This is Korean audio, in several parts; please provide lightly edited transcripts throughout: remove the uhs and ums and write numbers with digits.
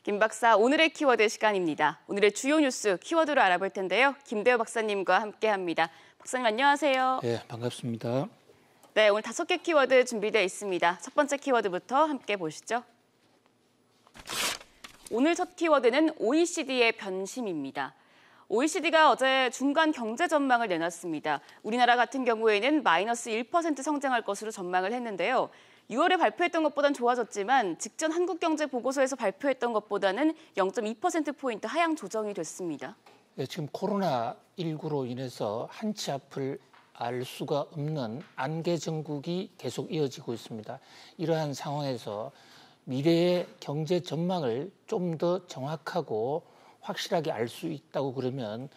김 박사, 오늘의 키워드 시간입니다. 오늘의 주요 뉴스 키워드로 알아볼 텐데요. 김대호 박사님과 함께합니다. 박사님 안녕하세요. 네, 반갑습니다. 네, 오늘 5개 키워드 준비되어 있습니다. 첫 번째 키워드부터 함께 보시죠. 오늘 첫 키워드는 OECD의 변심입니다. OECD가 어제 중간 경제 전망을 내놨습니다. 우리나라 같은 경우에는 마이너스 1% 성장할 것으로 전망을 했는데요. 6월에 발표했던 것보단 좋아졌지만 직전 한국경제보고서에서 발표했던 것보다는 0.2%포인트 하향 조정이 됐습니다. 네, 지금 코로나19로 인해서 한치 앞을 알 수가 없는 안개 전국이 계속 이어지고 있습니다. 이러한 상황에서 미래의 경제 전망을 좀 더 정확하고 확실하게 알 수 있다고 그러면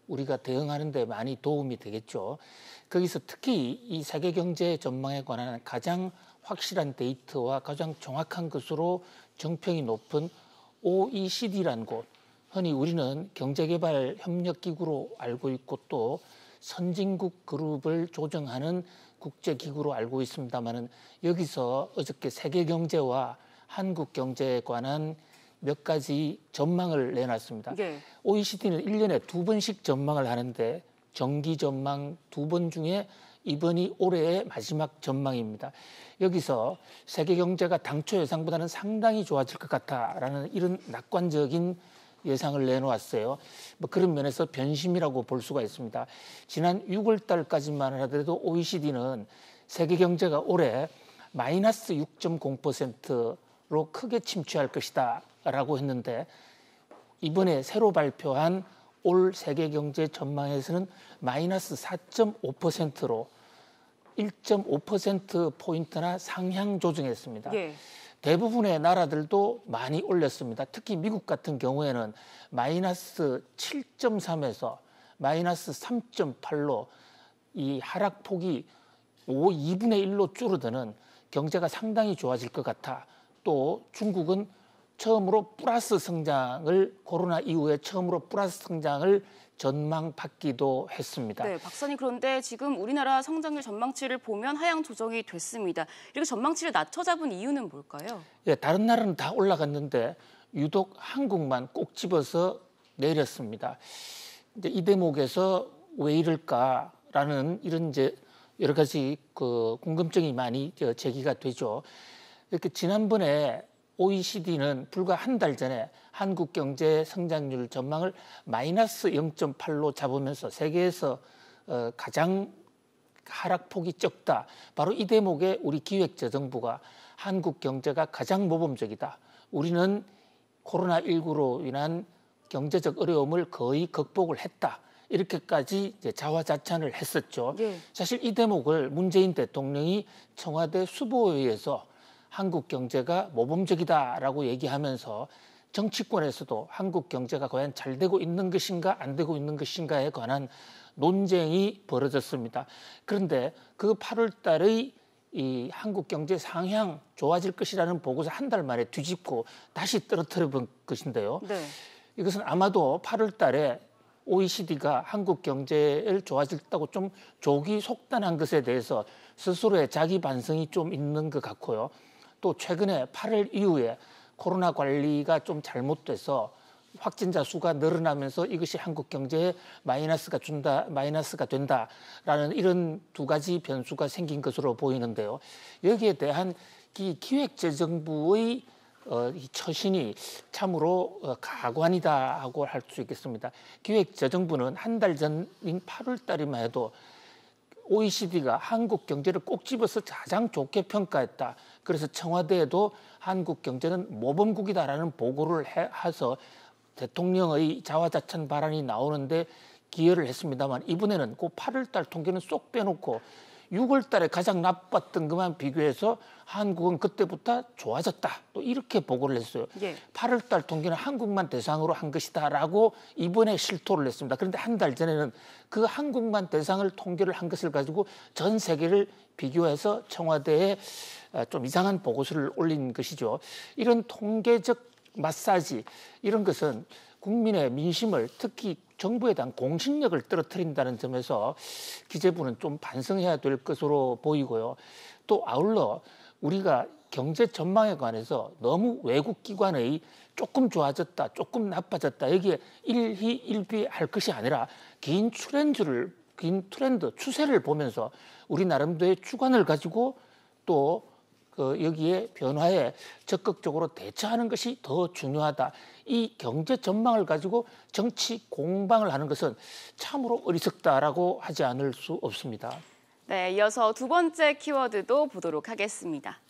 우리가 대응하는 데 많이 도움이 되겠죠. 거기서 특히 이 세계 경제 전망에 관한 가장 확실한 데이터와 가장 정확한 것으로 정평이 높은 OECD라는 곳, 흔히 우리는 경제개발협력기구로 알고 있고 또 선진국 그룹을 조정하는 국제기구로 알고 있습니다만은 여기서 어저께 세계 경제와 한국 경제에 관한 몇 가지 전망을 내놨습니다. 네. OECD는 1년에 2번씩 전망을 하는데 정기 전망 2번 중에 이번이 올해의 마지막 전망입니다. 여기서 세계 경제가 당초 예상보다는 상당히 좋아질 것 같다라는 이런 낙관적인 예상을 내놓았어요. 뭐 그런 면에서 변심이라고 볼 수가 있습니다. 지난 6월 달까지만 하더라도 OECD는 세계 경제가 올해 마이너스 6.0%로 크게 침체할 것이다 라고 했는데 이번에 새로 발표한 올 세계 경제 전망에서는 마이너스 4.5%로 1.5%포인트나 상향 조정했습니다. 예. 대부분의 나라들도 많이 올렸습니다. 특히 미국 같은 경우에는 마이너스 7.3에서 마이너스 3.8로 이 하락폭이 2분의 1로 줄어드는 경제가 상당히 좋아질 것 같아. 또 중국은 처음으로 플러스 성장을 코로나 이후에 처음으로 플러스 성장을 전망받기도 했습니다. 네, 박사님 그런데 지금 우리나라 성장률 전망치를 보면 하향 조정이 됐습니다. 이렇게 전망치를 낮춰 잡은 이유는 뭘까요? 예, 다른 나라는 다 올라갔는데 유독 한국만 꼭 집어서 내렸습니다. 이제 이 대목에서 왜 이럴까라는 이런 이제 여러 가지 그 궁금증이 많이 제기가 되죠. 이렇게 지난번에 OECD는 불과 한 달 전에 한국 경제 성장률 전망을 마이너스 0.8로 잡으면서 세계에서 가장 하락폭이 적다. 바로 이 대목에 우리 기획재정부가 한국 경제가 가장 모범적이다. 우리는 코로나19로 인한 경제적 어려움을 거의 극복을 했다. 이렇게까지 이제 자화자찬을 했었죠. 예. 사실 이 대목을 문재인 대통령이 청와대 수보회의에서 한국 경제가 모범적이다라고 얘기하면서 정치권에서도 한국 경제가 과연 잘 되고 있는 것인가 안 되고 있는 것인가에 관한 논쟁이 벌어졌습니다. 그런데 그 8월 달의 이 한국 경제 상향 좋아질 것이라는 보고서 한 달 만에 뒤집고 다시 떨어뜨려 본 것인데요. 네. 이것은 아마도 8월 달에 OECD가 한국 경제를 좋아졌다고 좀 조기 속단한 것에 대해서 스스로의 자기 반성이 좀 있는 것 같고요. 또 최근에 8월 이후에 코로나 관리가 좀 잘못돼서 확진자 수가 늘어나면서 이것이 한국 경제에 마이너스가 된다라는 이런 두 가지 변수가 생긴 것으로 보이는데요. 여기에 대한 이 기획재정부의 이 처신이 참으로 가관이다 하고 할 수 있겠습니다. 기획재정부는 한 달 전인 8월 달이만 해도 OECD가 한국 경제를 꼭 집어서 가장 좋게 평가했다. 그래서 청와대에도 한국 경제는 모범국이다라는 보고를 해서 대통령의 자화자찬 발언이 나오는데 기여를 했습니다만 이번에는 그 8월 달 통계는 쏙 빼놓고 6월 달에 가장 나빴던 것만 비교해서 한국은 그때부터 좋아졌다. 또 이렇게 보고를 했어요. 예. 8월 달 통계는 한국만 대상으로 한 것이다라고 이번에 실토를 했습니다. 그런데 한 달 전에는 그 한국만 대상을 통계를 한 것을 가지고 전 세계를 비교해서 청와대에 좀 이상한 보고서를 올린 것이죠. 이런 통계적 마사지 이런 것은 국민의 민심을 특히 정부에 대한 공신력을 떨어뜨린다는 점에서 기재부는 좀 반성해야 될 것으로 보이고요. 또 아울러 우리가 경제 전망에 관해서 너무 외국 기관의 조금 좋아졌다, 조금 나빠졌다 여기에 일희일비할 것이 아니라 긴 트렌드, 추세를 보면서 우리 나름대로의 주관을 가지고 또 여기에 변화에 적극적으로 대처하는 것이 더 중요하다. 이 경제 전망을 가지고 정치 공방을 하는 것은 참으로 어리석다라고 하지 않을 수 없습니다. 네, 이어서 두 번째 키워드도 보도록 하겠습니다.